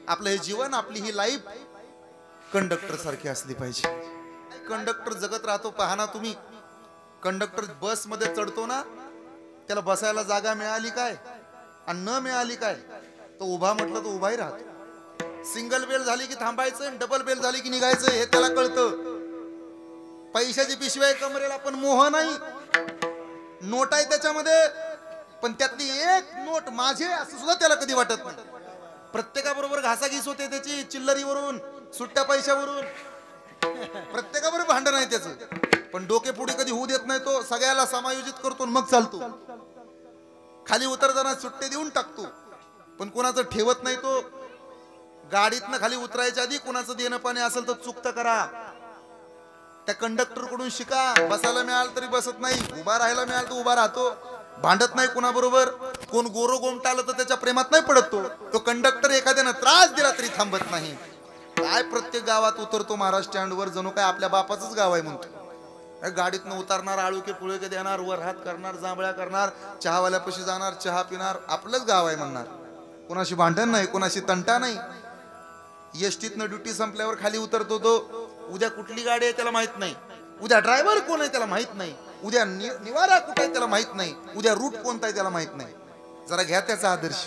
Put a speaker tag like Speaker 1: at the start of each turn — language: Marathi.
Speaker 1: आपलं हे जीवन, आपली ही लाईफ कंडक्टर सारखी असली पाहिजे. कंडक्टर जगत राहतो, पहा ना तुम्ही. कंडक्टर बस मध्ये चढतो ना, त्याला बसायला जागा मिळाली काय आणि न मिळाली काय, तो उभा म्हटलं तो उभाही राहतो. सिंगल बेल झाली की थांबायचं, डबल बेल झाली की निघायचं, हे त्याला कळतं. पैशाची पिशवी आहे कमरेला, पण मोह नाही. नोट आहे त्याच्यामध्ये, पण त्यातली एक नोट माझे असं सुद्धा त्याला कधी वाटत नाही. प्रत्येकाबरोबर घासाघीस होते त्याची, चिल्लरीवरून, सुट्ट्या पैशावरून, प्रत्येकाबरोबर भांडण आहे त्याचं. पण डोके पुढे कधी होऊ देत नाही तो. सगळ्याला समायोजित करतो मग चालतो. खाली उतरताना सुट्टे देऊन टाकतो, पण कोणाचं ठेवत नाही तो. गाडीतनं खाली उतरायच्या आधी कोणाचं देणं पाणी असेल तर चुकतं करा. त्या कंडक्टर कडून शिका. बसायला मिळाल तरी बसत नाही, उभा राहायला मिळाल तर उभा राहतो, भांडत नाही कोणाबरोबर. कोण गोरो गोमटालं तर त्याच्या प्रेमात नाही पडत तो कंडक्टर. एखाद्यानं त्रास दिला तरी थांबत नाही. काय प्रत्येक गावात उतरतो महाराज स्टँडवर, जणू काय आपल्या बापाचंच गाव आहे म्हणतो. गाडीतनं उतरणार, आळूके पुळके देणार, वर हात करणार, जांभळ्या करणार, चहावाल्यापाशी जाणार, चहा पिणार, आपलंच गाव आहे म्हणणार. कोणाशी भांडण नाही, कोणाशी तंटा नाही. एसटीतनं ड्युटी संपल्यावर खाली उतरतो तो. उद्या कुठली गाडी आहे त्याला माहित नाही, उद्या ड्रायव्हर कोण आहे त्याला माहित नाही, उद्या निवारा कुठे आहे त्याला माहित नाही, उद्या रूट कोणता आहे त्याला माहित नाही. जरा घ्या त्याचा आदर्श.